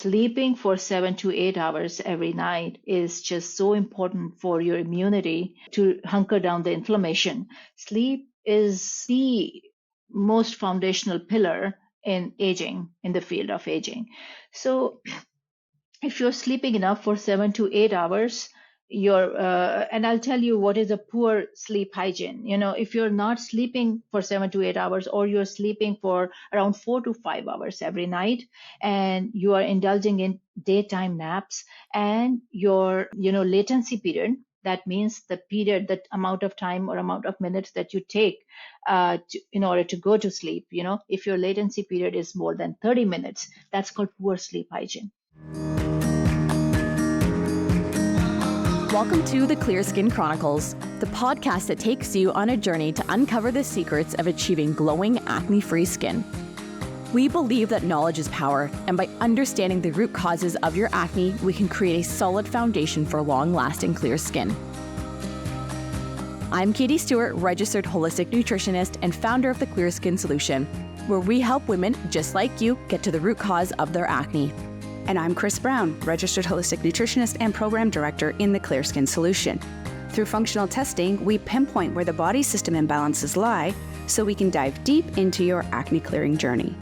Sleeping for 7 to 8 hours every night is just so important for your immunity to hunker down the inflammation. Sleep is the most foundational pillar in aging, in the field of aging. So if you're sleeping enough for 7 to 8 hours, and I'll tell you what is a poor sleep hygiene. If you're not sleeping for 7 to 8 hours, or you're sleeping for around 4 to 5 hours every night, and you are indulging in daytime naps, and your latency period, that means the period, that amount of time or amount of minutes that you take in order to go to sleep, if your latency period is more than 30 minutes, that's called poor sleep hygiene. Welcome to the Clear Skin Chronicles, the podcast that takes you on a journey to uncover the secrets of achieving glowing, acne-free skin. We believe that knowledge is power, and by understanding the root causes of your acne, we can create a solid foundation for long-lasting clear skin. I'm Katie Stewart, registered holistic nutritionist and founder of the Clear Skin Solution, where we help women just like you get to the root cause of their acne. And I'm Chris Brown, registered holistic nutritionist and program director in the Clear Skin Solution. Through functional testing, we pinpoint where the body system imbalances lie so we can dive deep into your acne clearing journey.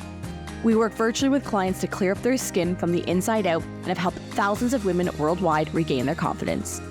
We work virtually with clients to clear up their skin from the inside out and have helped thousands of women worldwide regain their confidence.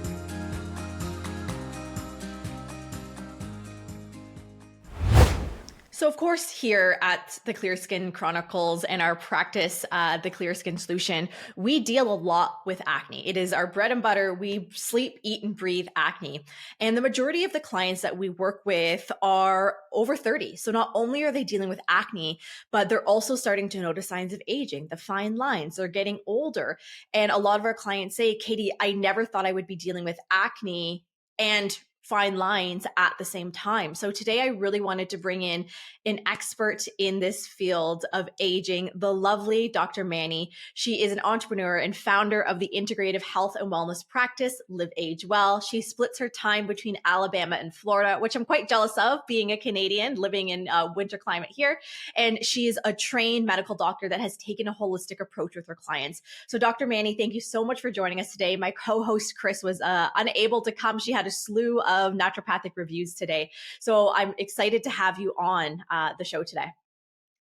So of course, here at the Clear Skin Chronicles and our practice, the Clear Skin Solution, we deal a lot with acne. It is our bread and butter. We sleep, eat, and breathe acne. And the majority of the clients that we work with are over 30. So not only are they dealing with acne, but they're also starting to notice signs of aging, the fine lines. They're getting older. And a lot of our clients say, Katie, I never thought I would be dealing with acne and fine lines at the same time. So today I really wanted to bring in an expert in this field of aging, the lovely Dr. Mani. She is an entrepreneur and founder of the integrative health and wellness practice, Live Age Well. She splits her time between Alabama and Florida, which I'm quite jealous of, being a Canadian living in winter climate here. And she is a trained medical doctor that has taken a holistic approach with her clients. So Dr. Mani, thank you so much for joining us today. My co-host Chris was unable to come. She had a slew of naturopathic reviews today. So I'm excited to have you on the show today.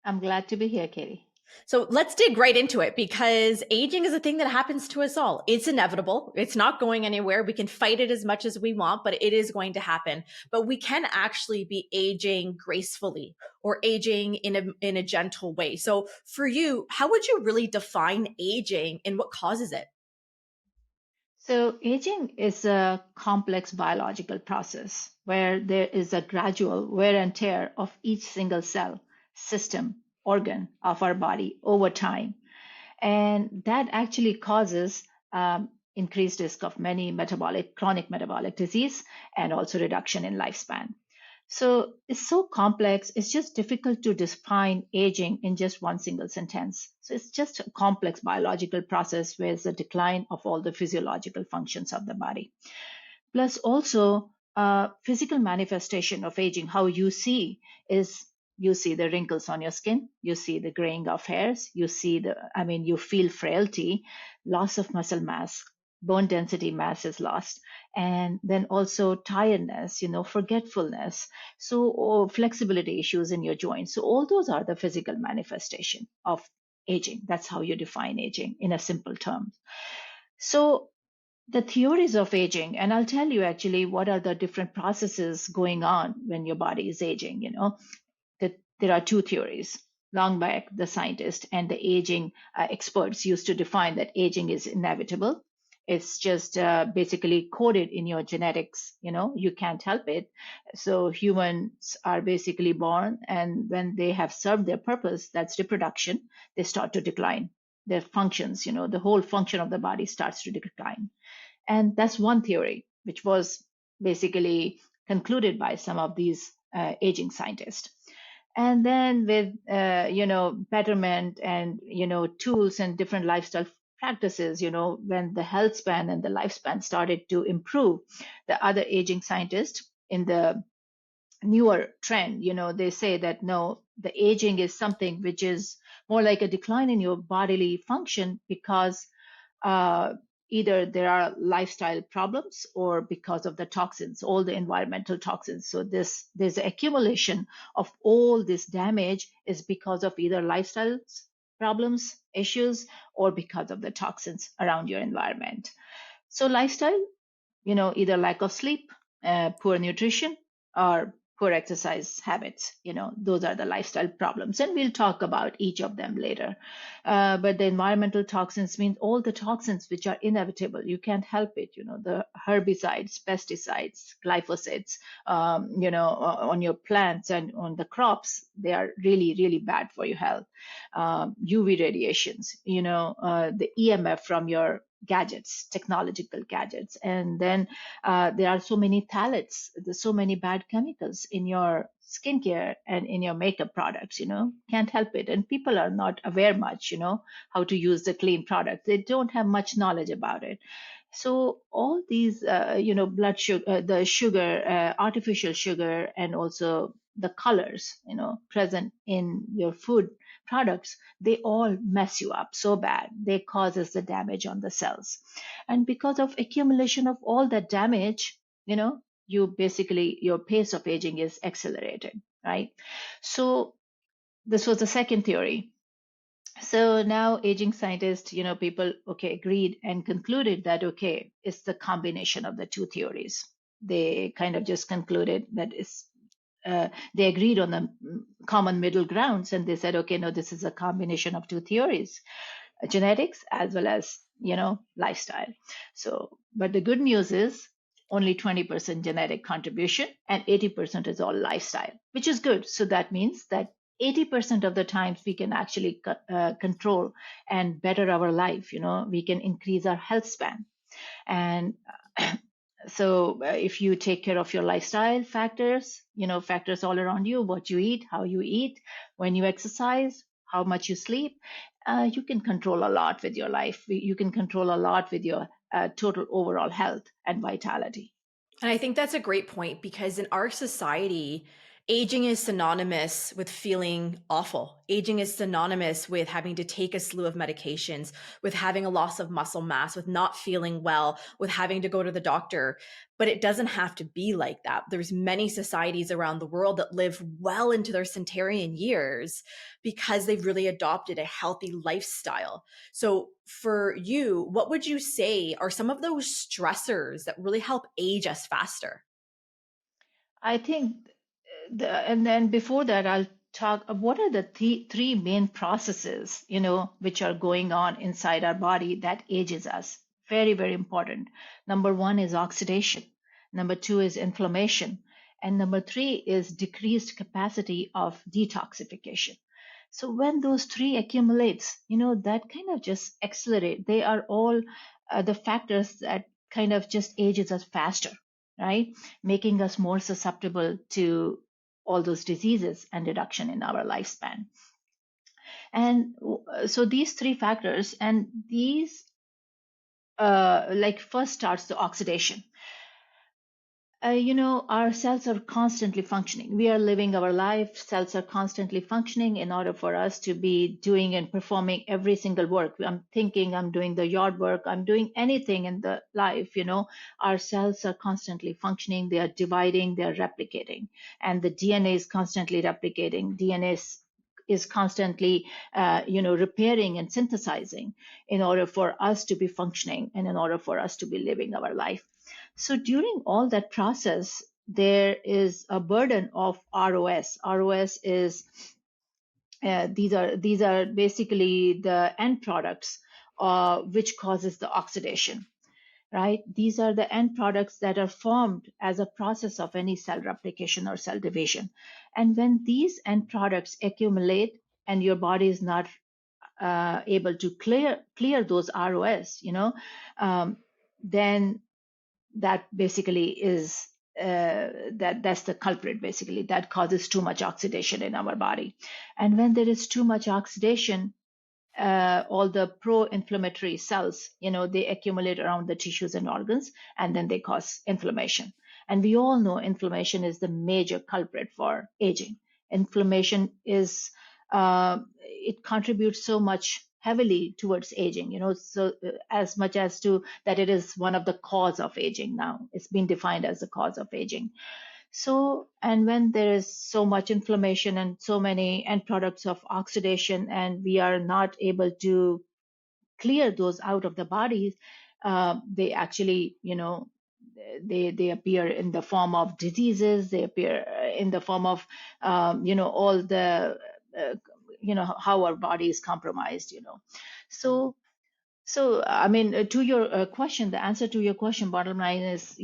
I'm glad to be here, Katie. So let's dig right into it, because aging is a thing that happens to us all. It's inevitable. It's not going anywhere. We can fight it as much as we want, but it is going to happen. But we can actually be aging gracefully or aging in a gentle way. So for you, how would you really define aging and what causes it? So aging is a complex biological process where there is a gradual wear and tear of each single cell, system, organ of our body over time. And that actually causes increased risk of many chronic metabolic disease, and also reduction in lifespan. So it's so complex, it's just difficult to define aging in just one single sentence. So it's just a complex biological process where it's a decline of all the physiological functions of the body. Plus also physical manifestation of aging, how you see the wrinkles on your skin, you see the graying of hairs, you feel frailty, loss of muscle mass, bone density mass is lost, and then also tiredness, forgetfulness, flexibility issues in your joints. So all those are the physical manifestation of aging. That's how you define aging in a simple term. So the theories of aging, and I'll tell you actually what are the different processes going on when your body is aging. That there are two theories. Long back, the scientists and the aging experts used to define that aging is inevitable. It's just basically coded in your genetics. You can't help it. So humans are basically born, and when they have served their purpose, that's reproduction, they start to decline. Their functions, the whole function of the body starts to decline. And that's one theory, which was basically concluded by some of these aging scientists. And then with betterment and tools and different lifestyle practices, when the health span and the lifespan started to improve, the other aging scientists in the newer trend, they say that no, the aging is something which is more like a decline in your bodily function because either there are lifestyle problems or because of the toxins, all the environmental toxins. So there's an accumulation of all this damage is because of either lifestyle problems, issues, or because of the toxins around your environment. So lifestyle, either lack of sleep, poor nutrition, or poor exercise habits. Those are the lifestyle problems. And we'll talk about each of them later. But the environmental toxins mean all the toxins which are inevitable. You can't help it. The herbicides, pesticides, glyphosates, on your plants and on the crops, they are really, really bad for your health. UV radiations, the EMF from your gadgets, technological gadgets. And then there are so many phthalates, there's so many bad chemicals in your skincare and in your makeup products, can't help it. And people are not aware much, how to use the clean products. They don't have much knowledge about it. So all these, blood sugar, the sugar, artificial sugar, and also the colors, present in your food products, they all mess you up so bad. They causes the damage on the cells. And because of accumulation of all that damage, your pace of aging is accelerated, right? So this was the second theory. So now aging scientists, people, agreed and concluded that, it's the combination of the two theories. They kind of just concluded that they agreed on the common middle grounds, and they said, no, this is a combination of two theories, genetics as well as, lifestyle. So, but the good news is only 20% genetic contribution and 80% is all lifestyle, which is good. So that means that 80% of the times we can actually control and better our life. We can increase our health span. And so if you take care of your lifestyle factors, factors all around you, what you eat, how you eat, when you exercise, how much you sleep, you can control a lot with your life. You can control a lot with your total overall health and vitality. And I think that's a great point, because in our society, aging is synonymous with feeling awful. Aging is synonymous with having to take a slew of medications, with having a loss of muscle mass, with not feeling well, with having to go to the doctor. But it doesn't have to be like that. There's many societies around the world that live well into their centenarian years because they've really adopted a healthy lifestyle. So for you, what would you say are some of those stressors that really help age us faster? I think, and then before that, I'll talk what are the three main processes, which are going on inside our body that ages us. Very, very important. Number one is oxidation. Number two is inflammation. And number three is decreased capacity of detoxification. So when those three accumulates, that kind of just accelerate. They are all the factors that kind of just ages us faster, right? Making us more susceptible to all those diseases and reduction in our lifespan. And so these three factors, and these first starts the oxidation. Our cells are constantly functioning. We are living our life. Cells are constantly functioning in order for us to be doing and performing every single work. I'm thinking, I'm doing the yard work, I'm doing anything in the life, our cells are constantly functioning. They are dividing, they are replicating, and the DNA is constantly replicating. DNA is constantly, repairing and synthesizing in order for us to be functioning and in order for us to be living our life. So during all that process, there is a burden of ROS. ROS is these are basically the end products which causes the oxidation, right? These are the end products that are formed as a process of any cell replication or cell division. And when these end products accumulate and your body is not able to clear those ROS, then that basically is that's the culprit, basically, that causes too much oxidation in our body. And when there is too much oxidation, all the pro-inflammatory cells, they accumulate around the tissues and organs, and then they cause inflammation. And we all know inflammation is the major culprit for aging. inflammation is it contributes so much heavily towards aging, so as much as to that it is one of the cause of aging. Now it's been defined as the cause of aging. So, and when there is so much inflammation and so many end products of oxidation, and we are not able to clear those out of the bodies, they actually, they appear in the form of diseases. They appear in the form of, all the, how our body is compromised. So, I mean, to your question, the answer to your question, bottom line is,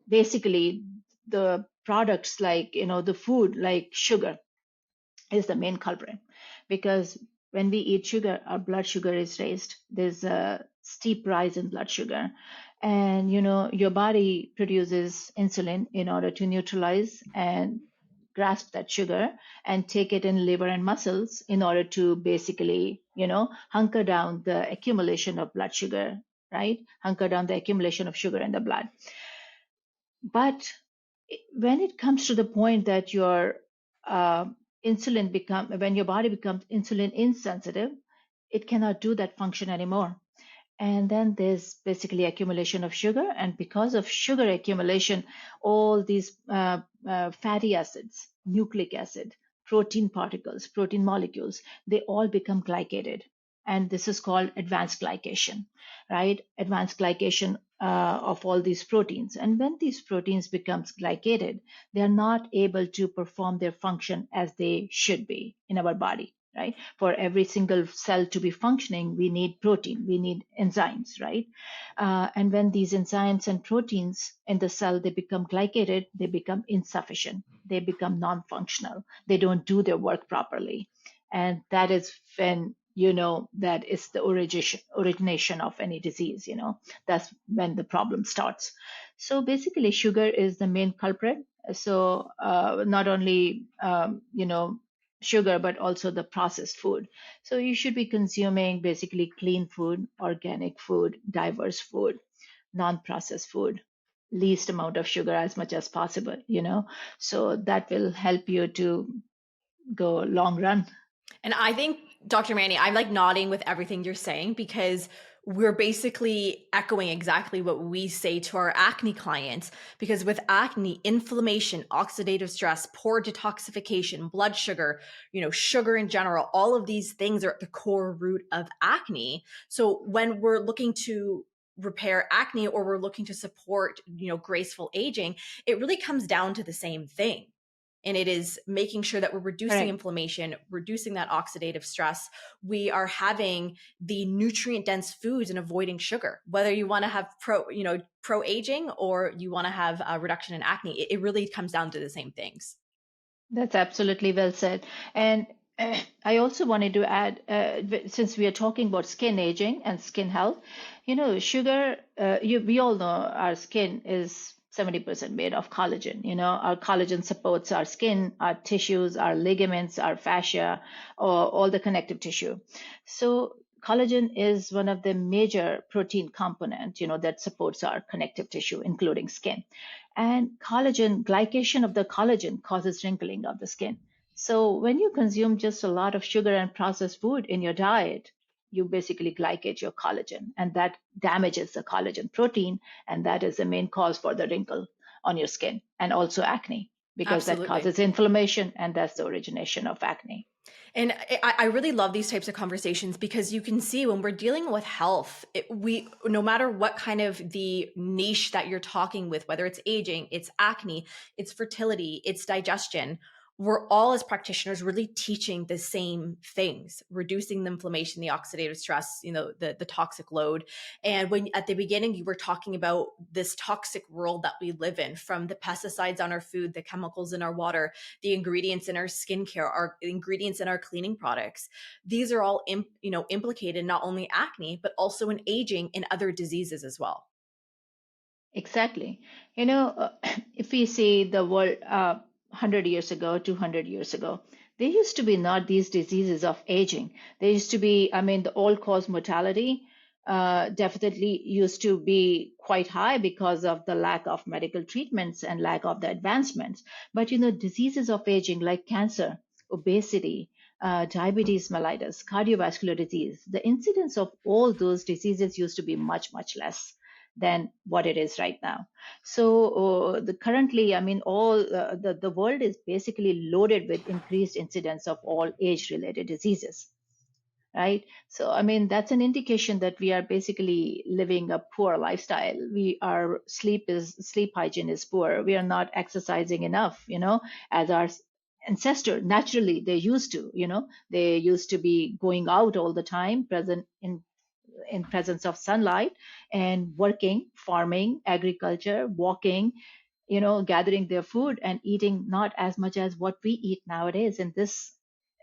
basically the products like, the food like sugar is the main culprit, because when we eat sugar, our blood sugar is raised. There's a steep rise in blood sugar. And, your body produces insulin in order to neutralize and grasp that sugar and take it in liver and muscles in order to basically, hunker down the accumulation of blood sugar, right? Hunker down the accumulation of sugar in the blood. But when it comes to the point that your when your body becomes insulin insensitive, it cannot do that function anymore. And then there's basically accumulation of sugar. And because of sugar accumulation, all these fatty acids, nucleic acid, protein particles, protein molecules, they all become glycated. And this is called advanced glycation, right? Advanced glycation of all these proteins. And when these proteins becomes glycated, they are not able to perform their function as they should be in our body. Right? For every single cell to be functioning, we need protein, we need enzymes, right? And when these enzymes and proteins in the cell, they become glycated, they become insufficient, they become non-functional, they don't do their work properly. And that is when, that is the origination of any disease, that's when the problem starts. So basically, sugar is the main culprit. So not only, sugar, but also the processed food. So you should be consuming basically clean food, organic food, diverse food, non-processed food, least amount of sugar as much as possible, so that will help you to go long run. And I think, Dr. Mani, I'm like nodding with everything you're saying, because we're basically echoing exactly what we say to our acne clients. Because with acne, inflammation, oxidative stress, poor detoxification, blood sugar, sugar in general, all of these things are at the core root of acne. So when we're looking to repair acne, or we're looking to support, graceful aging, it really comes down to the same thing. And it is making sure that we're reducing inflammation, reducing that oxidative stress. We are having the nutrient dense foods and avoiding sugar, whether you want to have pro aging or you want to have a reduction in acne. It really comes down to the same things. That's absolutely well said. And I also wanted to add, since we are talking about skin aging and skin health, sugar, we all know our skin is 70% made of collagen. Our collagen supports our skin, our tissues, our ligaments, our fascia, or all the connective tissue. So collagen is one of the major protein components, that supports our connective tissue, including skin. And glycation of the collagen causes wrinkling of the skin. So when you consume just a lot of sugar and processed food in your diet, you basically glycate your collagen, and that damages the collagen protein, and that is the main cause for the wrinkle on your skin, and also acne, because that causes inflammation, and that's the origination of acne. And I really love these types of conversations, because you can see when we're dealing with health, no matter what kind of the niche that you're talking with, whether it's aging, it's acne, it's fertility, it's digestion, we're all as practitioners really teaching the same things: reducing the inflammation, the oxidative stress, the toxic load. And when at the beginning you were talking about this toxic world that we live in, from the pesticides on our food, the chemicals in our water, the ingredients in our skincare, our ingredients in our cleaning products, these are all implicated not only acne, but also in aging and other diseases as well. Exactly. If we see the world 100 years ago, 200 years ago, there used to be not these diseases of aging. There used to be, the all-cause mortality definitely used to be quite high because of the lack of medical treatments and lack of the advancements. But, diseases of aging like cancer, obesity, diabetes mellitus, cardiovascular disease. The incidence of all those diseases used to be much, much less than what it is right now. So currently, I mean, all the world is basically loaded with increased incidence of all age-related diseases, right? So I mean, that's an indication that we are basically living a poor lifestyle. Our sleep hygiene is poor. We are not exercising enough, as our ancestor naturally they used to. They used to be going out all the time, present in presence of sunlight, and working, farming, agriculture, walking, gathering their food and eating not as much as what we eat nowadays in this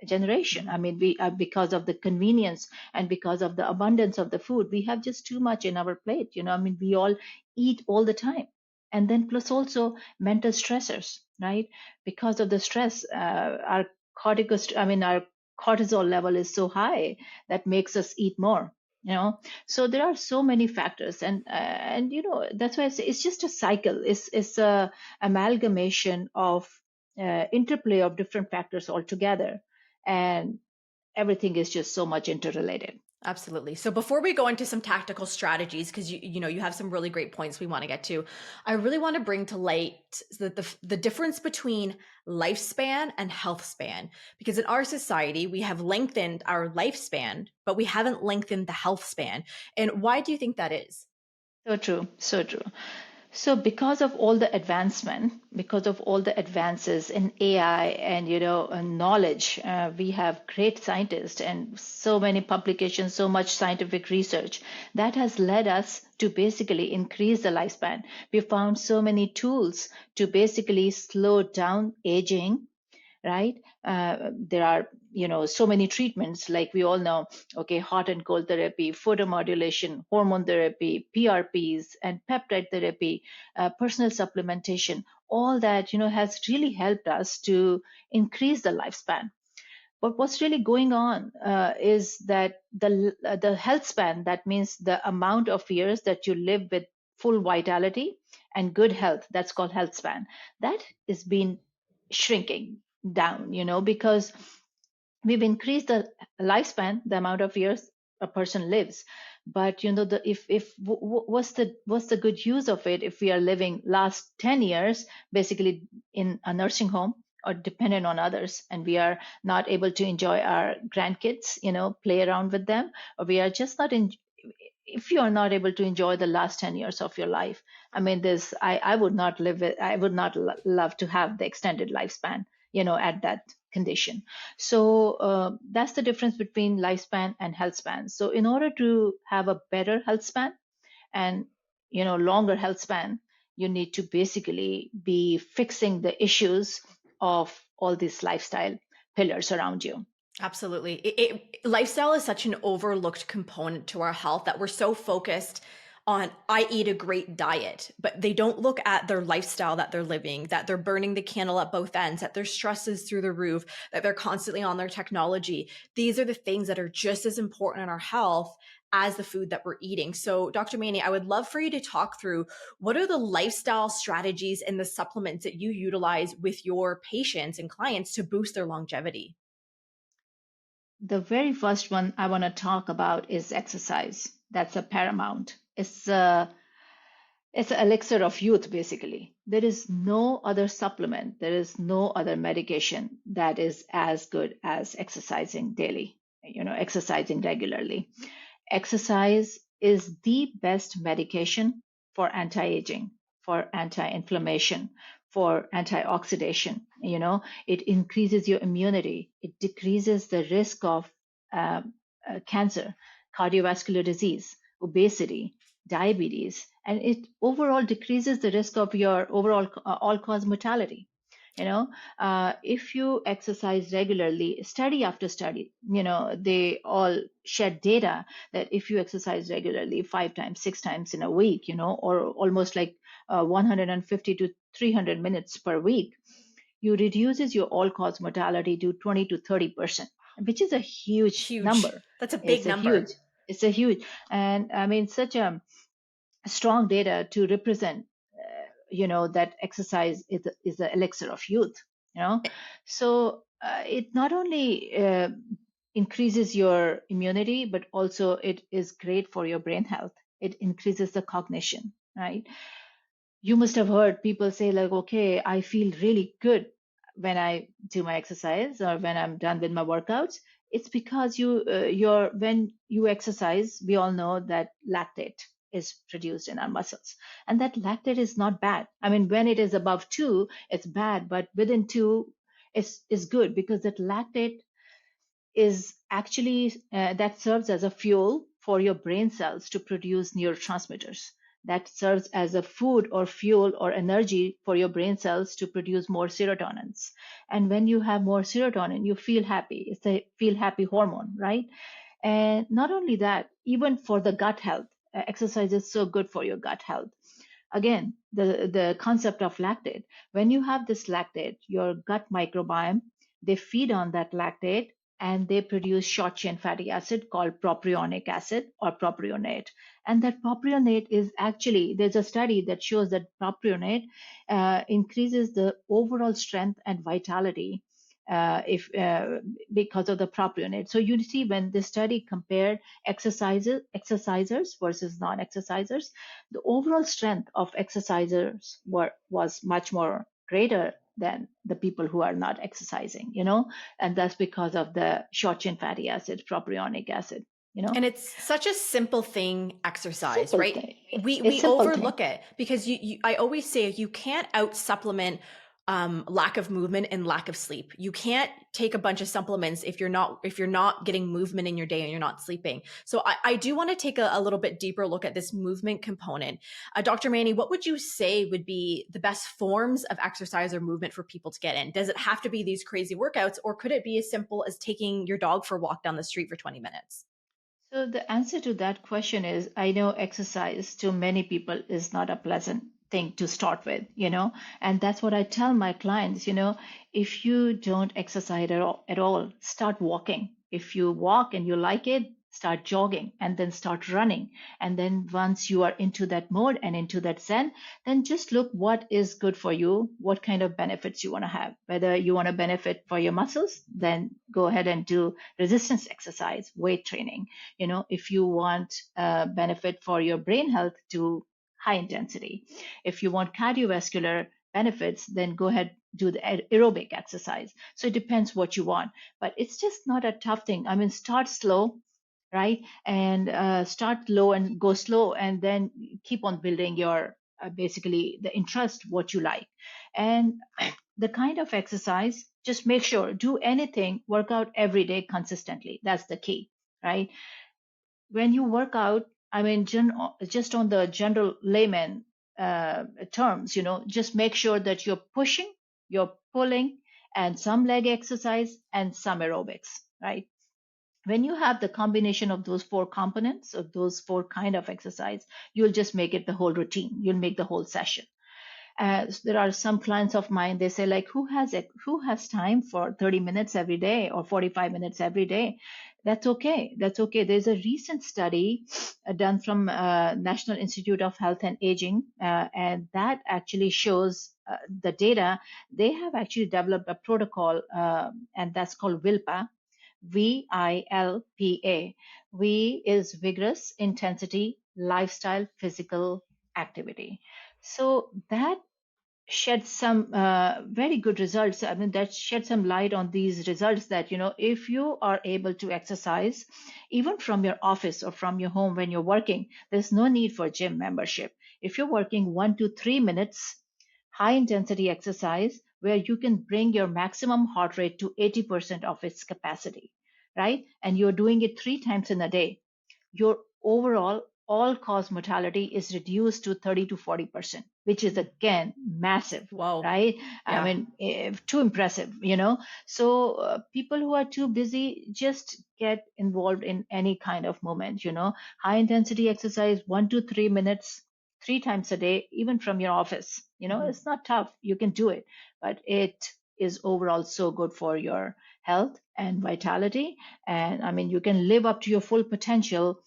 generation. I mean, we because of the convenience and because of the abundance of the food, we have just too much in our plate. I mean, we all eat all the time. And then plus also mental stressors, right? Because of the stress, our our cortisol level is so high that makes us eat more. So there are so many factors, and that's why I say it's just a cycle. It's a amalgamation of interplay of different factors altogether, and everything is just so much interrelated. Absolutely. So before we go into some tactical strategies, because you have some really great points we want to get to, I really want to bring to light the difference between lifespan and health span. Because in our society, we have lengthened our lifespan, but we haven't lengthened the health span. And why do you think that is? So true. So true. So because of all the advancement, because of all the advances in AI and knowledge, we have great scientists and so many publications, so much scientific research that has led us to basically increase the lifespan. We found so many tools to basically slow down aging, right? There are so many treatments, like we all know, okay, hot and cold therapy, photomodulation, hormone therapy, PRPs, and peptide therapy, personal supplementation. All that has really helped us to increase the lifespan. But what's really going on is that the health span, that means the amount of years that you live with full vitality and good health, that's called health span, that is been shrinking down, because we've increased the lifespan, the amount of years a person lives. But what's the good use of it if we are living last 10 years basically in a nursing home or dependent on others, and we are not able to enjoy our grandkids, play around with them, or we are just not in. If you are not able to enjoy the last 10 years of your life, I mean, I would not live it. I would not love to have the extended lifespan, at that condition. So that's the difference between lifespan and health span. So in order to have a better health span and longer health span, you need to basically be fixing the issues of all these lifestyle pillars around you. Absolutely. Lifestyle is such an overlooked component to our health that we're so focused on, I eat a great diet, but they don't look at their lifestyle that they're living, that they're burning the candle at both ends, that their stress is through the roof, that they're constantly on their technology. These are the things that are just as important in our health as the food that we're eating. So Dr. Mani, I would love for you to talk through what are the lifestyle strategies and the supplements that you utilize with your patients and clients to boost their longevity? The very first one I want to talk about is exercise. That's a paramount. It's an elixir of youth, basically. There is no other supplement, there is no other medication that is as good as exercising daily, exercising regularly. Exercise is the best medication for anti-aging, for anti-inflammation, for antioxidation. It increases your immunity. It decreases the risk of cancer, cardiovascular disease, obesity, diabetes, and it overall decreases the risk of your overall all-cause mortality. If you exercise regularly, study after study, they all shed data that if you exercise regularly 5 times, 6 times in a week, or almost like 150 to 300 minutes per week, you reduces your all-cause mortality to 20 to 30%, which is a huge number. That's a big number. It's a huge, and I mean, such a strong data to represent that exercise is the elixir of youth. So it not only increases your immunity, but also it is great for your brain health. It increases the cognition, right? You must have heard people say like, okay, I feel really good when I do my exercise or when I'm done with my workouts. It's because when you exercise, we all know that lactate is produced in our muscles, and that lactate is not bad. I mean, when it is above 2, it's bad, but within 2 is good, because that lactate is actually that serves as a fuel for your brain cells to produce neurotransmitters. That serves as a food or fuel or energy for your brain cells to produce more serotonins. And when you have more serotonin, you feel happy. It's a feel happy hormone, right? And not only that, even for the gut health, exercise is so good for your gut health. Again, the concept of lactate. When you have this lactate, your gut microbiome, they feed on that lactate and they produce short chain fatty acid called propionic acid or propionate. And that propionate is actually, there's a study that shows that propionate increases the overall strength and vitality if because of the propionate. So you see, when the study compared exercisers versus non-exercisers, the overall strength of exercisers was much more greater than the people who are not exercising, and that's because of the short chain fatty acid, propionic acid. And it's such a simple thing, exercise, Simple right? thing. We It's simple thing. overlook it because I always say you can't out supplement lack of movement and lack of sleep. You can't take a bunch of supplements if you're not getting movement in your day and you're not sleeping. So I do want to take a little bit deeper look at this movement component. Dr. Mani, what would you say would be the best forms of exercise or movement for people to get in? Does it have to be these crazy workouts, or could it be as simple as taking your dog for a walk down the street for 20 minutes? So the answer to that question is, I know exercise to many people is not a pleasant thing to start with, and that's what I tell my clients, if you don't exercise at all, start walking. If you walk and you like it, start jogging and then start running. And then once you are into that mode and into that zen, then just look what is good for you, what kind of benefits you want to have. Whether you want to benefit for your muscles, then go ahead and do resistance exercise, weight training. If you want benefit for your brain health, do high intensity. If you want cardiovascular benefits, then go ahead, do the aerobic exercise. So it depends what you want, but it's just not a tough thing. I mean, start slow, right? And start low and go slow, and then keep on building your basically the interest, what you like. And the kind of exercise, just make sure, do anything, work out every day consistently. That's the key, right? When you work out, I mean, just on the general layman terms, just make sure that you're pushing, you're pulling, and some leg exercise and some aerobics, right? When you have the combination of those 4 components, of those 4 kind of exercise, you'll just make it the whole routine. You'll make the whole session. There are some clients of mine, they say like, who has time for 30 minutes every day or 45 minutes every day? That's okay. There's a recent study done from National Institute of Health and Aging, and that actually shows the data. They have actually developed a protocol, and that's called VILPA. VILPA. V is vigorous intensity lifestyle physical activity. So that shed some very good results. I mean, that shed some light on these results that, if you are able to exercise, even from your office or from your home when you're working, there's no need for gym membership. If you're working 1 to 3 minutes, high intensity exercise where you can bring your maximum heart rate to 80% of its capacity, right? And you're doing it 3 times in a day, your overall all-cause mortality is reduced to 30 to 40%, which is again massive. Whoa. Right? Yeah. I mean, too impressive, So people who are too busy, just get involved in any kind of movement, high intensity exercise, 1 to 3 minutes, 3 times a day, even from your office. It's not tough. You can do it, but it is overall so good for your health and vitality. And I mean, you can live up to your full potential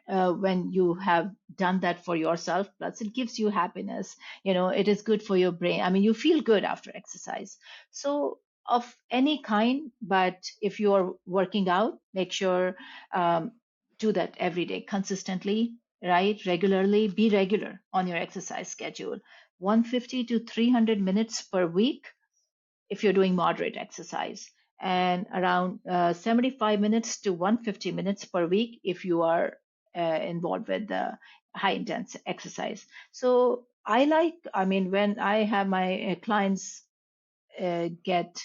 when you have done that for yourself. Plus it gives you happiness. It is good for your brain. I mean, you feel good after exercise. So of any kind, but if you are working out, make sure do that every day consistently, right? Regularly, be regular on your exercise schedule. 150 to 300 minutes per week if you're doing moderate exercise, and around 75 minutes to 150 minutes per week if you are involved with the high intense exercise. So I mean, when I have my clients get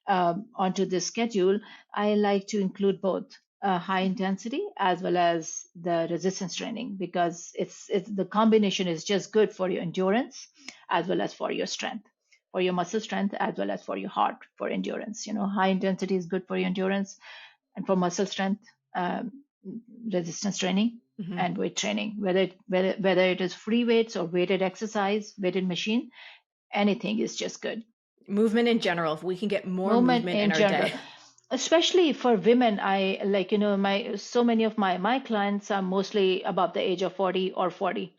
onto this schedule, I like to include both high intensity as well as the resistance training, because it's the combination is just good for your endurance as well as for your strength, for your muscle strength as well as for your heart for endurance. High intensity is good for your endurance, and for muscle strength, um, resistance training Mm-hmm. and weight training, whether it is free weights or weighted exercise, weighted machine, anything is just good. Movement in general, if we can get more Movement movement in in our general, day. especially for women. I like, so many of my clients are mostly above the age of 40 or 40.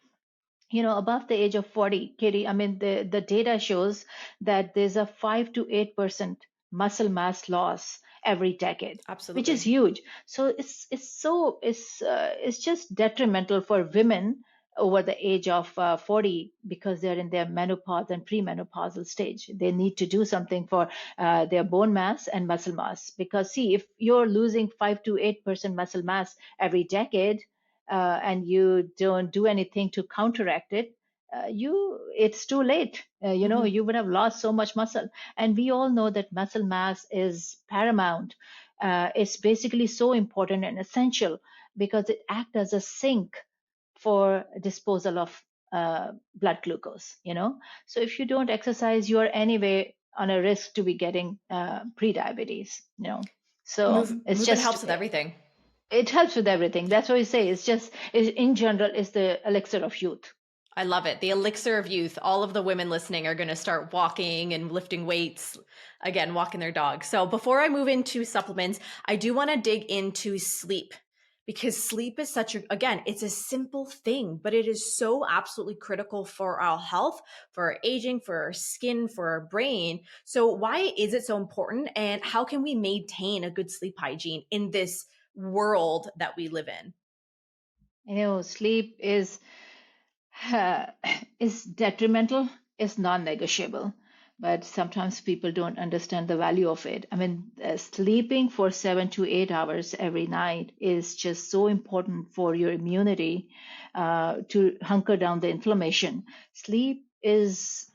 Above the age of 40, Katie, I mean, the data shows that there's a 5 to 8% muscle mass loss every decade, which is Absolutely. huge. So it's just detrimental for women over the age of 40, because they're in their menopause and premenopausal stage. They need to do something for their bone mass and muscle mass, because see, if you're losing 5 to 8% muscle mass every decade, and you don't do anything to counteract it, it's too late. Mm-hmm. You would have lost so much muscle, and we all know that muscle mass is paramount. It's basically so important and essential because it acts as a sink for disposal of blood glucose. So if you don't exercise, you are anyway on a risk to be getting pre-diabetes. So it's Movement just, helps with everything. it helps with everything. That's what we say. It's just, in general, it's the elixir of youth. I love it. The elixir of youth. All of the women listening are going to start walking and lifting weights, again, walking their dogs. So before I move into supplements, I do want to dig into sleep, because sleep is again, it's a simple thing, but it is so absolutely critical for our health, for our aging, for our skin, for our brain. So why is it so important, and how can we maintain a good sleep hygiene in this world that we live in? Sleep is detrimental, is non-negotiable, but sometimes people don't understand the value of it. I mean, sleeping for 7 to 8 hours every night is just so important for your immunity, to hunker down the inflammation. Sleep is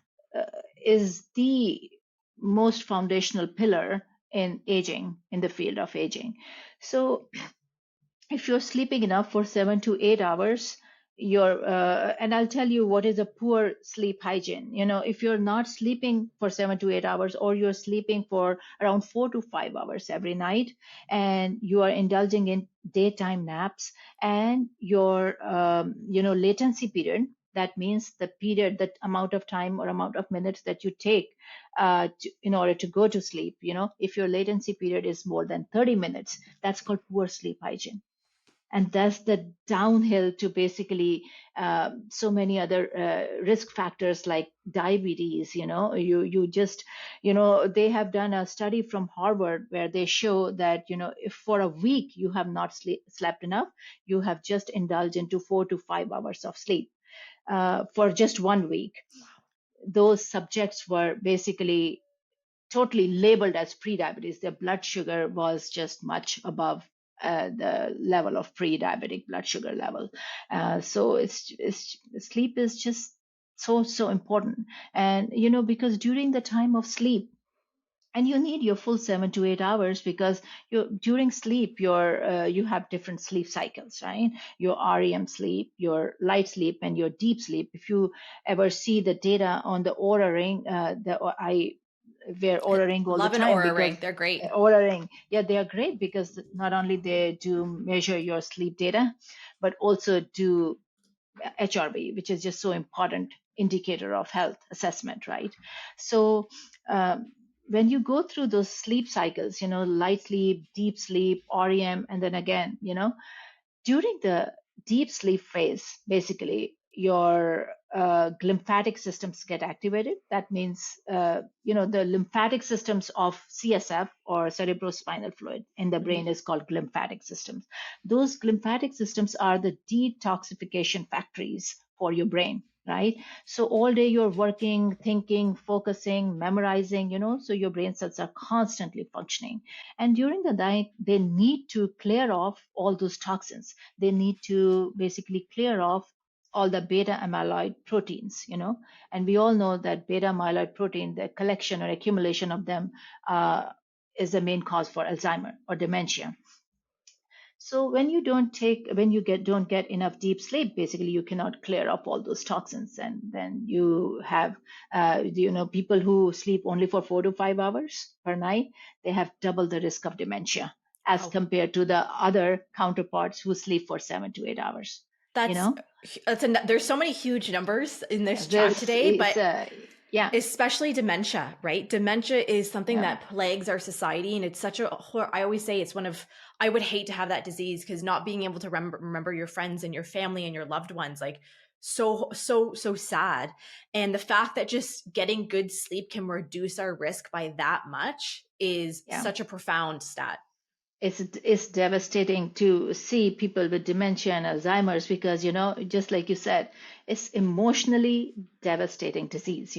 the most foundational pillar in aging, in the field of aging. So if you're sleeping enough for 7 to 8 hours, and I'll tell you what is a poor sleep hygiene. If you're not sleeping for 7 to 8 hours, or you're sleeping for around 4 to 5 hours every night, and you are indulging in daytime naps, and your latency period, that means the period, that amount of time or amount of minutes that you take in order to go to sleep, if your latency period is more than 30 minutes, that's called poor sleep hygiene. And that's the downhill to basically so many other risk factors like diabetes. You just, they have done a study from Harvard where they show that, if for a week you have not slept enough, you have just indulged into 4 to 5 hours of sleep for just 1 week. Those subjects were basically totally labeled as pre-diabetes. Their blood sugar was just much above the level of pre-diabetic blood sugar level. So it's sleep is just so important. And because during the time of sleep, and you need your full 7 to 8 hours, because during sleep you have different sleep cycles, right? Your REM sleep, your light sleep, and your deep sleep. If you ever see the data on the Oura ring, I wear Oura ring all the Love an time, Oura because ring. They're great. Oura ring, yeah, they are great, because not only they do measure your sleep data, but also do HRV, which is just so important indicator of health assessment, right? So when you go through those sleep cycles, light sleep, deep sleep, REM, and then again, during the deep sleep phase, basically, your lymphatic systems get activated. That means, the lymphatic systems of CSF, or cerebrospinal fluid, in the brain is called lymphatic systems. Those lymphatic systems are the detoxification factories for your brain, right? So all day you're working, thinking, focusing, memorizing, so your brain cells are constantly functioning. And during the night, they need to clear off all those toxins. They need to basically clear off all the beta amyloid proteins, and we all know that beta amyloid protein, the collection or accumulation of them, is the main cause for Alzheimer or dementia. So when you don't get enough deep sleep, basically you cannot clear up all those toxins, and then you have, people who sleep only for 4 to 5 hours per night, they have double the risk of dementia as compared to the other counterparts who sleep for 7 to 8 hours. There's so many huge numbers in this chat today, but especially dementia, right? Dementia is something that plagues our society, and it's I always say it's I would hate to have that disease, because not being able to remember your friends and your family and your loved ones, like so sad. And the fact that just getting good sleep can reduce our risk by that much is such a profound stat. It's devastating to see people with dementia and Alzheimer's, because, just like you said, it's emotionally devastating disease,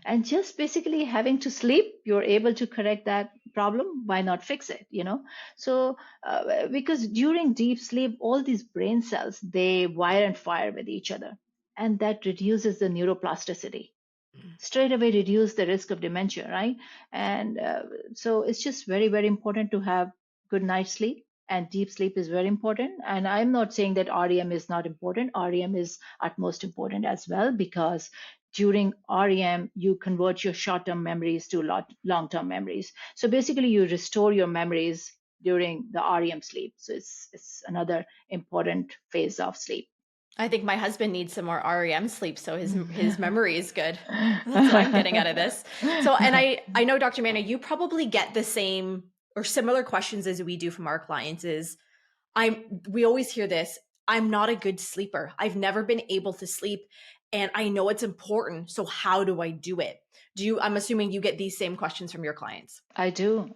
and just basically having to sleep, you're able to correct that problem. Why not fix it, So because during deep sleep, all these brain cells, they wire and fire with each other, and that reduces the neuroplasticity. Straight away reduce the risk of dementia, right? And so it's just very, very important to have good night's sleep, and deep sleep is very important. And I'm not saying that REM is not important. REM is utmost important as well, because during REM, you convert your short-term memories to long-term memories. So basically, you restore your memories during the REM sleep. So it's another important phase of sleep. I think my husband needs some more REM sleep, so his memory is good. That's what I'm getting out of this. So, and I know, Dr. Mani, you probably get the same or similar questions as we do from our clients. We always hear this: I'm not a good sleeper. I've never been able to sleep, and I know it's important. So how do I do it? I'm assuming you get these same questions from your clients. I do.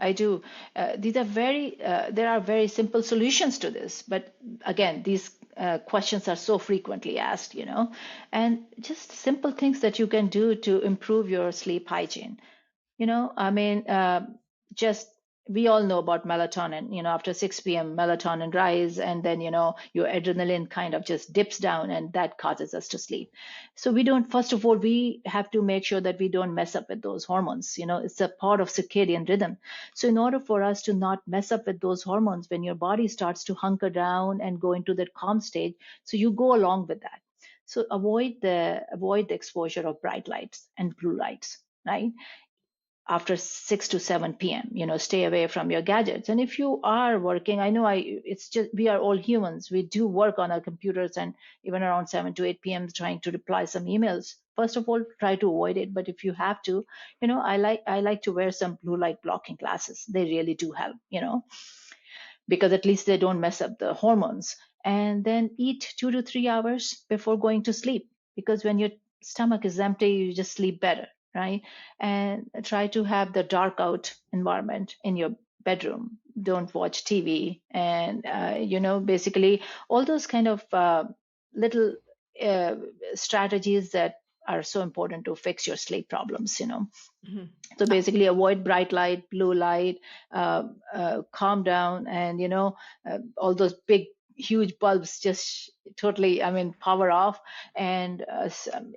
These are there are very simple solutions to this. But again, these questions are so frequently asked, and just simple things that you can do to improve your sleep hygiene. Just we all know about melatonin. After 6 p.m., melatonin rise, and then, your adrenaline kind of just dips down, and that causes us to sleep. So first of all, we have to make sure that we don't mess up with those hormones. It's a part of circadian rhythm. So in order for us to not mess up with those hormones, when your body starts to hunker down and go into that calm stage, so you go along with that. So avoid the exposure of bright lights and blue lights, right? After 6 to 7 p.m. Stay away from your gadgets. And if you are working, I know it's just, we are all humans. We do work on our computers, and even around 7 to 8 p.m. trying to reply some emails. First of all, try to avoid it. But if you have to, I like to wear some blue light blocking glasses. They really do help, because at least they don't mess up the hormones. And then eat 2 to 3 hours before going to sleep, because when your stomach is empty, you just sleep better, right? And try to have the dark out environment in your bedroom. Don't watch TV, and basically all those kind of little strategies that are so important to fix your sleep problems. Mm-hmm. So basically, avoid bright light, blue light, calm down, and all those big huge bulbs just totally, power off, and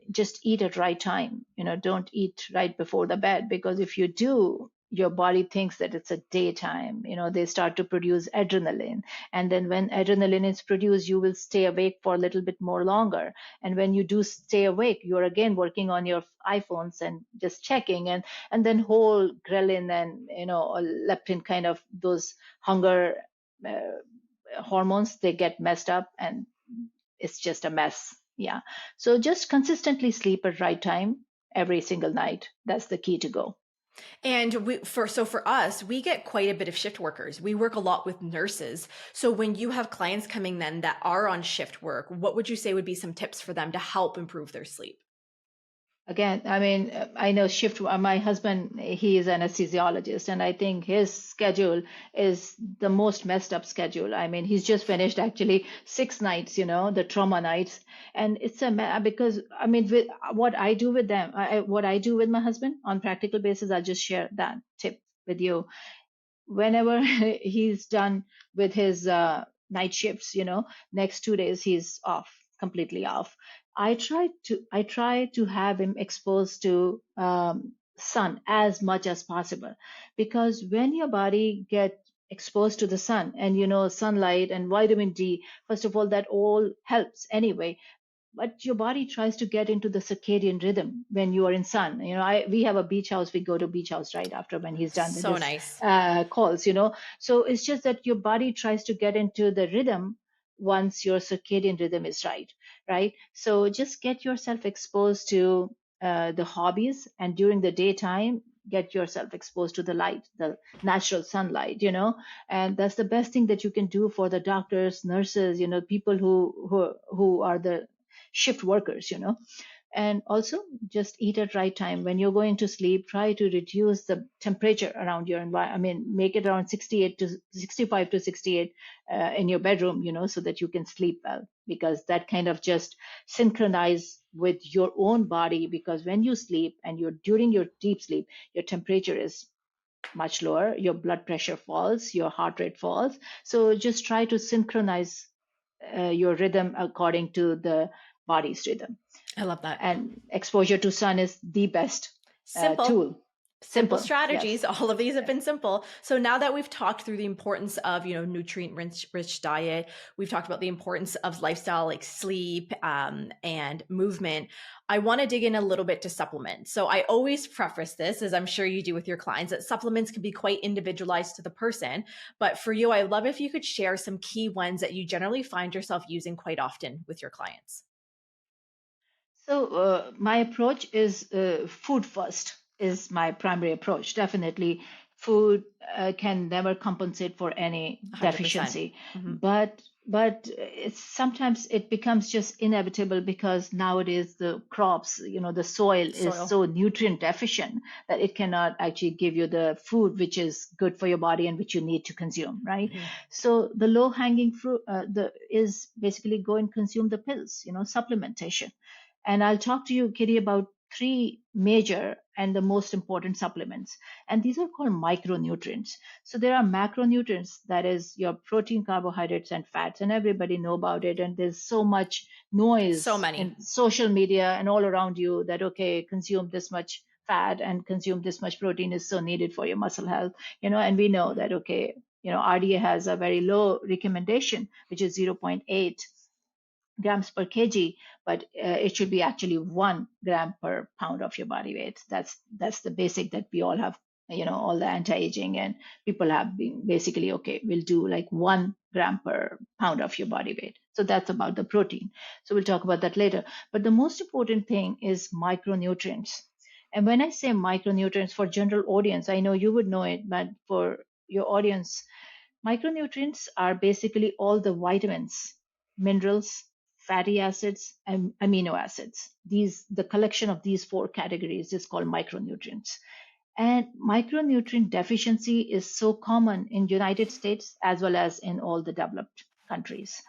just eat at right time. Don't eat right before the bed, because if you do, your body thinks that it's a daytime. They start to produce adrenaline, and then when adrenaline is produced, you will stay awake for a little bit more longer. And when you do stay awake, you're again working on your iPhones and just checking, and then whole ghrelin and leptin, kind of those hunger hormones, they get messed up, and it's just a mess. Yeah. So just consistently sleep at right time every single night. That's the key to go. And for us, we get quite a bit of shift workers. We work a lot with nurses. So when you have clients coming then that are on shift work, what would you say would be some tips for them to help improve their sleep? Again, I mean, I know my husband, he is an anesthesiologist, and I think his schedule is the most messed up schedule. I mean, he's just finished actually 6 nights, the trauma nights. And it's because, I mean, with what I do with them, what I do with my husband on practical basis, I'll just share that tip with you. Whenever he's done with his night shifts, next 2 days he's off, completely off. I try to have him exposed to sun as much as possible, because when your body get exposed to the sun, and sunlight and vitamin D, first of all, that all helps anyway, but your body tries to get into the circadian rhythm when you are in sun. We have a beach house. We go to beach house right after when he's done with So his nice. calls. So it's just that your body tries to get into the rhythm once your circadian rhythm is right. So just get yourself exposed to the hobbies, and during the daytime get yourself exposed to the light, the natural sunlight, and that's the best thing that you can do for the doctors, nurses, people who are the shift workers. And also just eat at right time. When you're going to sleep, try to reduce the temperature around your environment. I mean, make it around 68 to 65 to 68 in your bedroom, so that you can sleep well, because that kind of just synchronize with your own body. Because when you sleep and you're during your deep sleep, your temperature is much lower, your blood pressure falls, your heart rate falls. So just try to synchronize your rhythm according to the body's rhythm. I love that. And exposure to sun is the best Simple. tool. Simple strategies. Yes. All of these have been simple. So now that we've talked through the importance of, nutrient rich diet, we've talked about the importance of lifestyle like sleep and movement. I want to dig in a little bit to supplements. So I always preface this, as I'm sure you do with your clients, that supplements can be quite individualized to the person. But for you, I'd love if you could share some key ones that you generally find yourself using quite often with your clients. So my approach is food first is my primary approach. Definitely, food can never compensate for any 100%. deficiency, but sometimes it becomes just inevitable, because nowadays the crops, the soil is so nutrient deficient that it cannot actually give you the food which is good for your body and which you need to consume, right? So the low hanging fruit is basically go and consume the pills, supplementation. And I'll talk to you, Kitty, about 3 major and the most important supplements. And these are called micronutrients. So there are macronutrients, that is your protein, carbohydrates, and fats, and everybody know about it. And there's so much noise in social media and all around you that, okay, consume this much fat and consume this much protein is so needed for your muscle health, and we know that, okay, RDA has a very low recommendation, which is 0.8 grams per kg, but it should be actually 1 gram per pound of your body weight. That's the basic that we all have. All the anti-aging and people have been basically, okay, we'll do like 1 gram per pound of your body weight. So that's about the protein. So we'll talk about that later. But the most important thing is micronutrients. And when I say micronutrients for general audience, I know you would know it, but for your audience, micronutrients are basically all the vitamins, minerals, fatty acids, and amino acids. The collection of these 4 categories is called micronutrients. And micronutrient deficiency is so common in United States as well as in all the developed countries.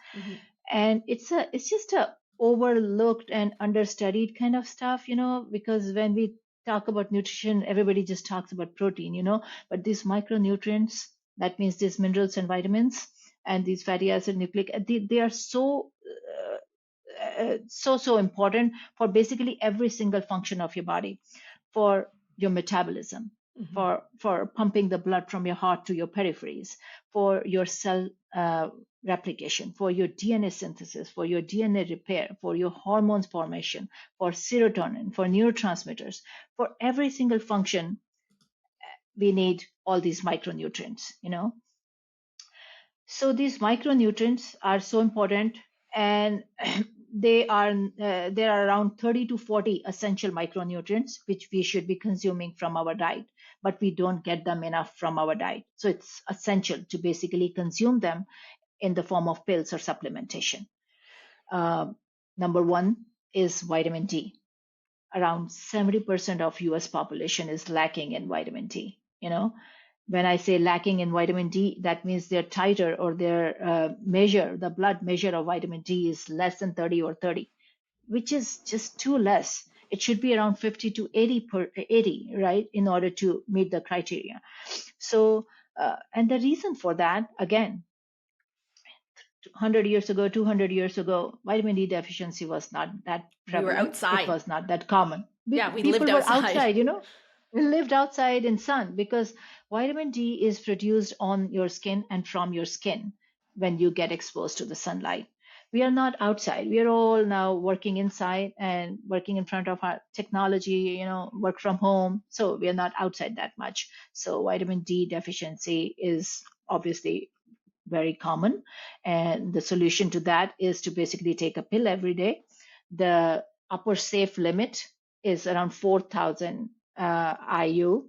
And it's just a overlooked and understudied kind of stuff, because when we talk about nutrition, everybody just talks about protein, but these micronutrients, that means these minerals and vitamins and these fatty acid, nucleic, they are so important for basically every single function of your body, for your metabolism, for pumping the blood from your heart to your peripheries, for your cell replication, for your DNA synthesis, for your DNA repair, for your hormones formation, for serotonin, for neurotransmitters, for every single function. We need all these micronutrients, So these micronutrients are so important, and there are around 30 to 40 essential micronutrients which we should be consuming from our diet. but we don't get them enough from our diet. So it's essential to basically consume them in the form of pills or supplementation. Number one is vitamin D. Around 70% of US population is lacking in vitamin D. When I say lacking in vitamin D, that means their titer or their the blood measure of vitamin D is less than 30 or 30, which is just too less. It should be around 50 to 80, right, in order to meet the criteria. So, and the reason for that, again, 100 years ago, 200 years ago, vitamin D deficiency was not that prevalent. We were outside. It was not that common. Yeah, we People lived were outside. We lived outside in sun, because vitamin D is produced on your skin and from your skin when you get exposed to the sunlight. We are not outside. We are all now working inside and working in front of our technology, work from home. So we are not outside that much. So vitamin D deficiency is obviously very common. And the solution to that is to basically take a pill every day. The upper safe limit is around 4,000 IU,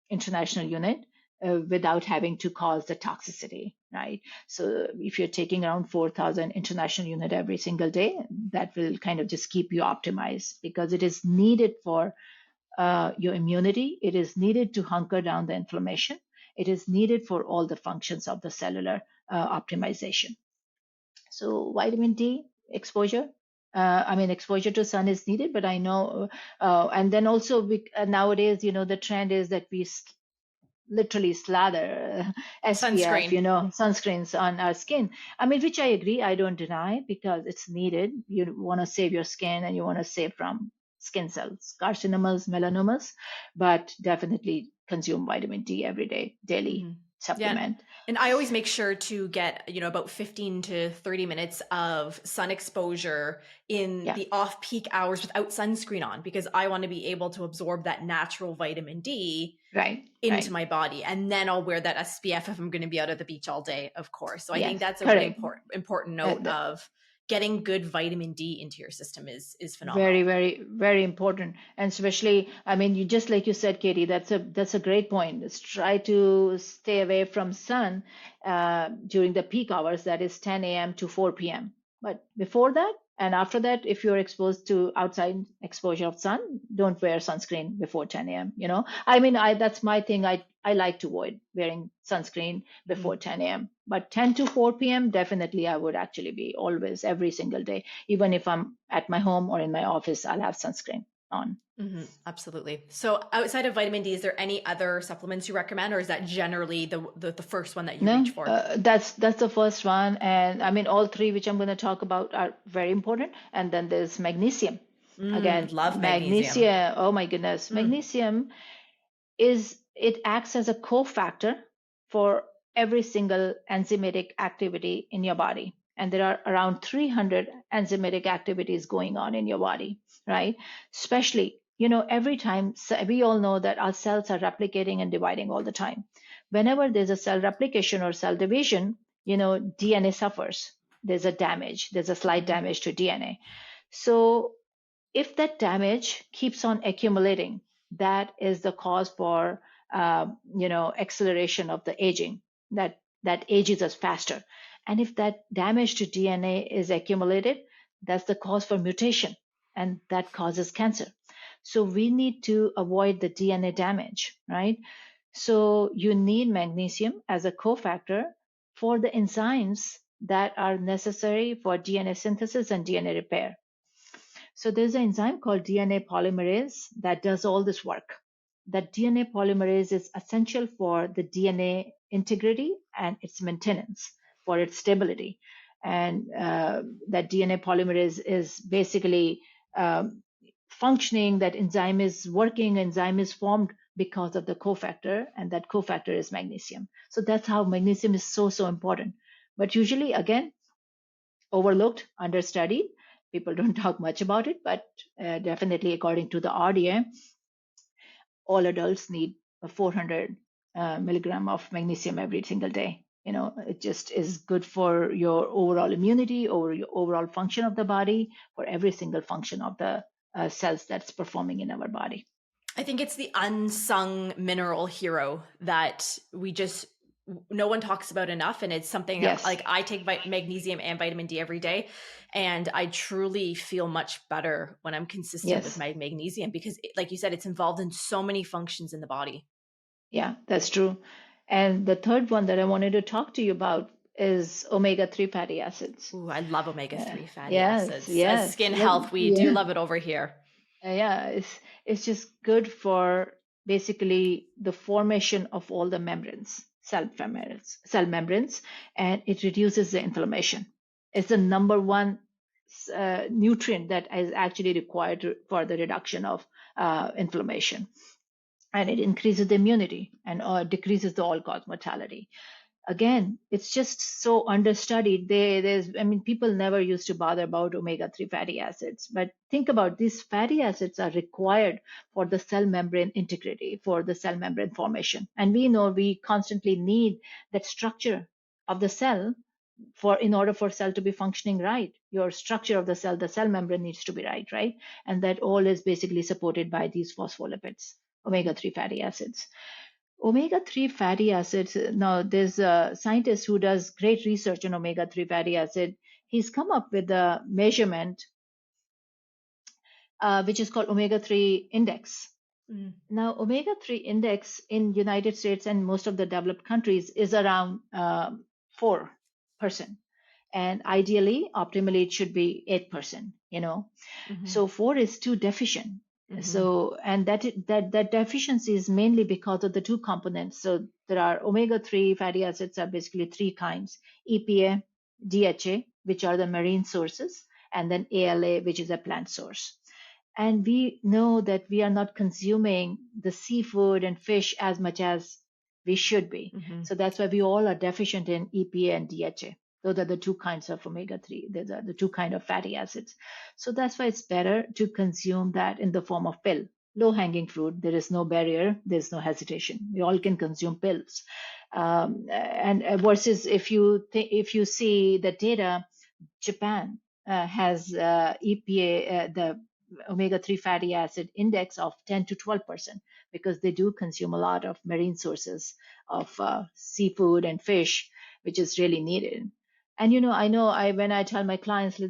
international unit, without having to cause the toxicity, right? So if you're taking around 4,000 international unit every single day, that will kind of just keep you optimized, because it is needed for your immunity. It is needed to hunker down the inflammation. It is needed for all the functions of the cellular optimization. So vitamin D exposure, exposure to sun is needed, but I know, and then also nowadays, the trend is that we literally slather SPF, sunscreens on our skin. Which I agree, I don't deny, because it's needed. You want to save your skin and you want to save from skin cells, carcinomas, melanomas, but definitely consume vitamin D every day, daily supplement. Yeah. And I always make sure to get, about 15 to 30 minutes of sun exposure in the off-peak hours without sunscreen on, because I want to be able to absorb that natural vitamin D into my body. And then I'll wear that SPF if I'm going to be out at the beach all day, of course. So I think that's a really important note of getting good vitamin D into your system is phenomenal. Very, very, very important. And especially, you just like you said, Katie, that's a great point. Let's try to stay away from sun during the peak hours, that is 10 a.m. to 4 p.m. But before that and after that, if you're exposed to outside exposure of sun, don't wear sunscreen before 10 a.m. That's my thing. I like to avoid wearing sunscreen before 10 a.m. But 10 to 4 p.m., definitely I would actually be always, every single day. Even if I'm at my home or in my office, I'll have sunscreen on. Absolutely. So outside of vitamin D, is there any other supplements you recommend, or is that generally the first one that you reach for? That's the first one. And all three, which I'm going to talk about, are very important. And then there's magnesium. Again, love magnesium. Oh my goodness. Magnesium it acts as a cofactor for every single enzymatic activity in your body. And there are around 300 enzymatic activities going on in your body, right? Especially, every time, we all know that our cells are replicating and dividing all the time. Whenever there's a cell replication or cell division, DNA suffers. There's a slight damage to DNA. So if that damage keeps on accumulating, that is the cause for acceleration of the aging, that ages us faster. And if that damage to DNA is accumulated, that's the cause for mutation, and that causes cancer. So we need to avoid the DNA damage, right? So you need magnesium as a cofactor for the enzymes that are necessary for DNA synthesis and DNA repair. So there's an enzyme called DNA polymerase that does all this work. That DNA polymerase is essential for the DNA integrity and its maintenance, for its stability. And that DNA polymerase is basically functioning, that enzyme is working, enzyme is formed because of the cofactor, and that cofactor is magnesium. So that's how magnesium is so important. But usually, again, overlooked, understudied. People don't talk much about it, but definitely according to the RDA, all adults need 400 milligram of magnesium every single day. It just is good for your overall immunity, or your overall function of the body, for every single function of the cells that's performing in our body. I think it's the unsung mineral hero that no one talks about enough. And it's something Yes. like I take magnesium and vitamin D every day. And I truly feel much better when I'm consistent with Yes. my magnesium because, like you said, it's involved in so many functions in the body. Yeah, that's true. And the third one that I wanted to talk to you about is omega-3 fatty acids. Ooh, I love omega-3 fatty Yes, acids. As yes. skin health, we do love it over here. Yeah, it's just good for basically the formation of all the membranes, cell membranes, and it reduces the inflammation. It's the number one nutrient that is actually required for the reduction of inflammation, and it increases the immunity and decreases the all-cause mortality. Again, it's just so understudied. People never used to bother about omega-3 fatty acids, but think about these fatty acids are required for the cell membrane integrity, for the cell membrane formation. And we know we constantly need that structure of the cell in order for cell to be functioning right. Your structure of the cell membrane needs to be right? And that all is basically supported by these phospholipids, omega-3 fatty acids. Omega-3 fatty acids, now there's a scientist who does great research on omega-3 fatty acid. He's come up with a measurement which is called omega-3 index. Now, omega-3 index in United States and most of the developed countries is around 4%. And ideally, optimally, it should be 8%, So 4 is too deficient. So, and that deficiency is mainly because of the two components. So there are omega-3 fatty acids are basically three kinds: EPA, DHA, which are the marine sources, and then ALA, which is a plant source. And we know that we are not consuming the seafood and fish as much as we should be. So that's why we all are deficient in EPA and DHA. Those are the two kinds of omega-3. Those are the two kinds of fatty acids. So that's why it's better to consume that in the form of pill. Low-hanging fruit. There is no barrier. There's no hesitation. We all can consume pills. And versus if you see the data, Japan has EPA, the omega-3 fatty acid index of 10 to 12%, because they do consume a lot of marine sources of seafood and fish, which is really needed. And when I tell my clients,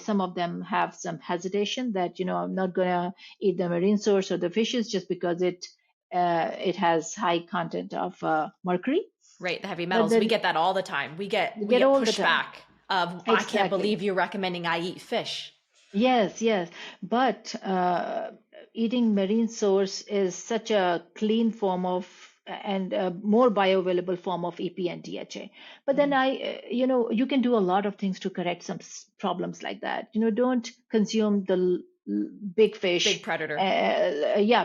some of them have some hesitation that I'm not gonna eat the marine source or the fishes just because it has high content of mercury. Right, the heavy metals. We get that all the time. We get all the time. pushback of Exactly. I can't believe you're recommending I eat fish. Yes, but eating marine source is such a clean form of and a more bioavailable form of EPA and DHA. But then you can do a lot of things to correct some problems like that. Don't consume the big fish, big predator.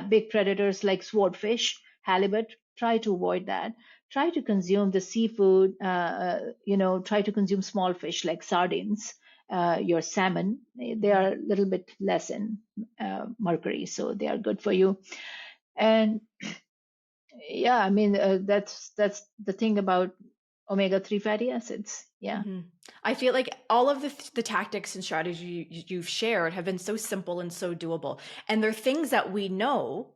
Big predators like swordfish, halibut. Try to avoid that. Try to consume the seafood. Try to consume small fish like sardines. Your salmon, they are a little bit less in mercury, so they are good for you. And that's the thing about omega-3 fatty acids. I feel like all of the tactics and strategies you've shared have been so simple and so doable, and they're things that we know.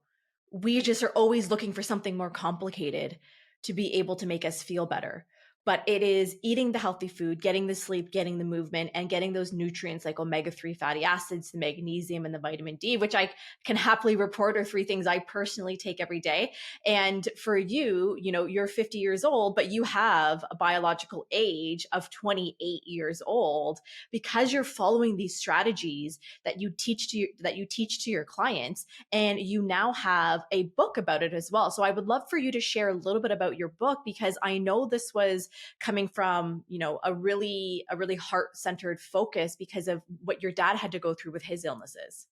We just are always looking for something more complicated to be able to make us feel better. But it is eating the healthy food, getting the sleep, getting the movement, and getting those nutrients like omega-3 fatty acids, the magnesium, and the vitamin D, which I can happily report are 3 things I personally take every day. And for you, you're 50 years old, but you have a biological age of 28 years old because you're following these strategies that you teach to your clients, and you now have a book about it as well. So I would love for you to share a little bit about your book, because I know this was coming from, a really heart-centered focus because of what your dad had to go through with his illnesses.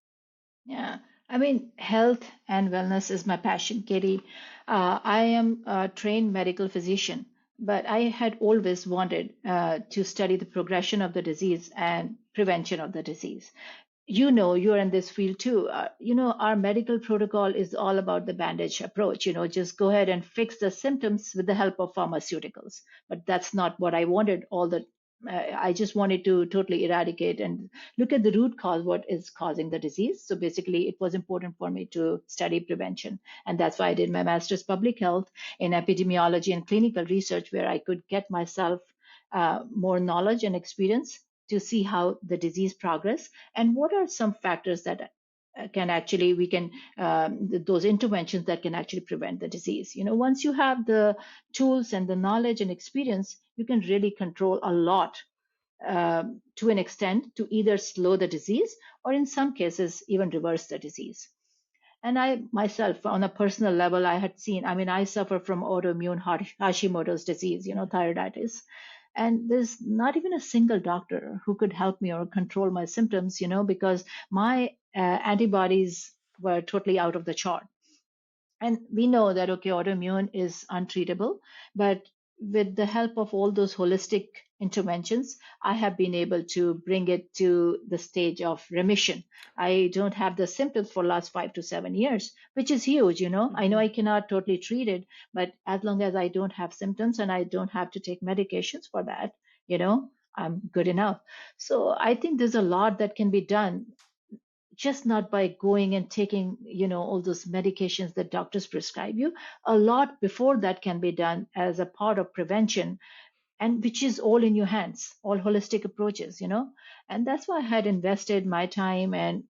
Yeah. Health and wellness is my passion, Katie. I am a trained medical physician, but I had always wanted to study the progression of the disease and prevention of the disease. You're in this field too. Our medical protocol is all about the bandage approach, just go ahead and fix the symptoms with the help of pharmaceuticals. But that's not what I wanted all the I just wanted to totally eradicate and look at the root cause, what is causing the disease. So basically, it was important for me to study prevention. And that's why I did my master's public health in epidemiology and clinical research, where I could get myself more knowledge and experience to see how the disease progress and what are some factors that those interventions that can actually prevent the disease. Once you have the tools and the knowledge and experience, you can really control a lot, to an extent, to either slow the disease or in some cases even reverse the disease. And I myself, on a personal level, I suffer from autoimmune Hashimoto's disease, thyroiditis. And there's not even a single doctor who could help me or control my symptoms, because my antibodies were totally out of the chart. And we know that, okay, autoimmune is untreatable, but with the help of all those holistic interventions, I have been able to bring it to the stage of remission. I don't have the symptoms for last 5 to 7 years, which is huge. I know I cannot totally treat it, but as long as I don't have symptoms and I don't have to take medications for that, I'm good enough. So I think there's a lot that can be done, just not by going and taking, all those medications that doctors prescribe you. A lot before that can be done as a part of prevention, and which is all in your hands, all holistic approaches. And that's why I had invested my time and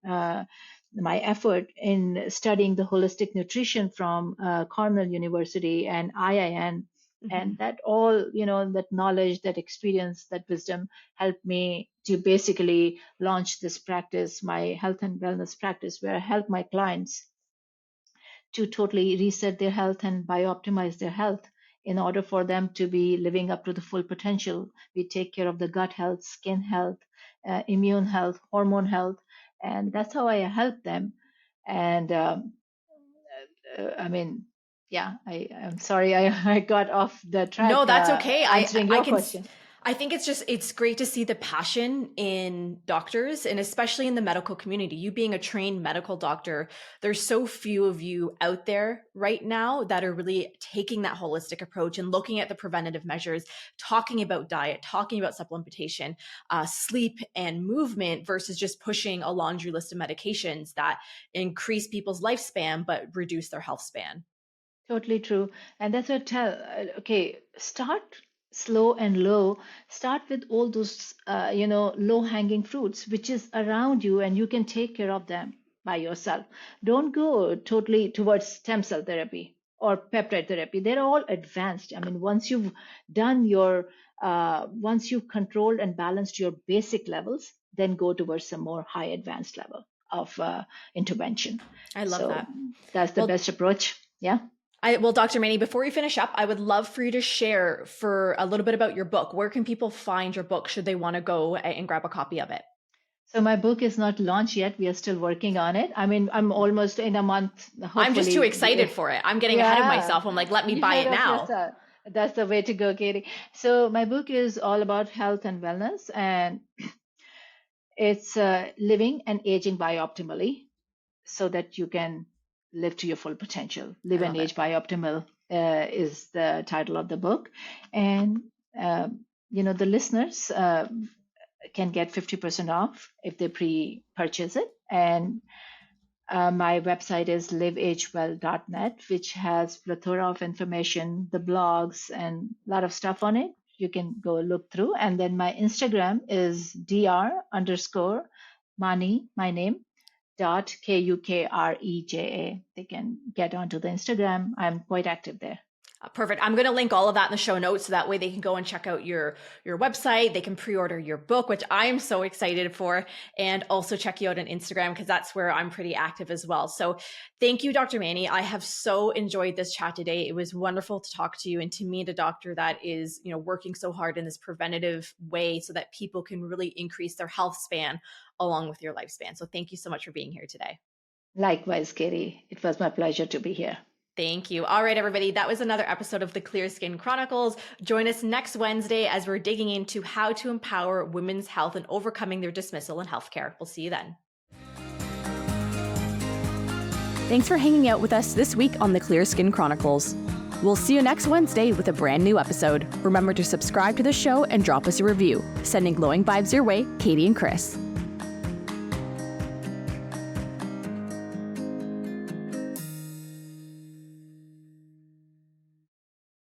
my effort in studying the holistic nutrition from Cornell University and IIN. And that all, that knowledge, that experience, that wisdom helped me to basically launch this practice, my health and wellness practice, where I help my clients to totally reset their health and biooptimize their health in order for them to be living up to the full potential. We take care of the gut health, skin health, immune health, hormone health, and that's how I help them. And I'm sorry I got off the track. No, that's okay. Answering your question. I think it's great to see the passion in doctors, and especially in the medical community. You being a trained medical doctor, there's so few of you out there right now that are really taking that holistic approach and looking at the preventative measures, talking about diet, talking about supplementation, sleep and movement, versus just pushing a laundry list of medications that increase people's lifespan but reduce their health span. Totally true. And that's what I tell, okay, start slow and low. Start with all those, low hanging fruits, which is around you, and you can take care of them by yourself. Don't go totally towards stem cell therapy or peptide therapy. They're all advanced. I mean, once you've done once you've controlled and balanced your basic levels, then go towards some more high advanced level of intervention. I love that. That's the best approach. Yeah. Well, Dr. Mani, before we finish up, I would love for you to share for a little bit about your book. Where can people find your book should they want to go and grab a copy of it? So my book is not launched yet. We are still working on it. I mean, I'm almost in a month. I'm just too excited for it. I'm getting ahead of myself. I'm like, let me buy it now. That's the way to go, Katie. So my book is all about health and wellness, and it's living and aging biooptimally so that you can live to your full potential. Live and age biooptimal is the title of the book. And, the listeners can get 50% off if they pre-purchase it. And my website is liveagewell.net, which has plethora of information, the blogs, and a lot of stuff on it. You can go look through. And then my Instagram is dr_Mani, my name, .Kukreja. They can get onto the Instagram. I'm quite active there. Perfect. I'm going to link all of that in the show notes so that way they can go and check out your website. They can pre-order your book, which I'm so excited for, and also check you out on Instagram because that's where I'm pretty active as well. So thank you, Dr. Mani. I have so enjoyed this chat today. It was wonderful to talk to you and to meet a doctor that is, working so hard in this preventative way so that people can really increase their health span along with your lifespan. So thank you so much for being here today. Likewise, Katie. It was my pleasure to be here. Thank you. All right, everybody. That was another episode of the Clear Skin Chronicles. Join us next Wednesday as we're digging into how to empower women's health and overcoming their dismissal in healthcare. We'll see you then. Thanks for hanging out with us this week on the Clear Skin Chronicles. We'll see you next Wednesday with a brand new episode. Remember to subscribe to the show and drop us a review. Sending glowing vibes your way, Katie and Chris.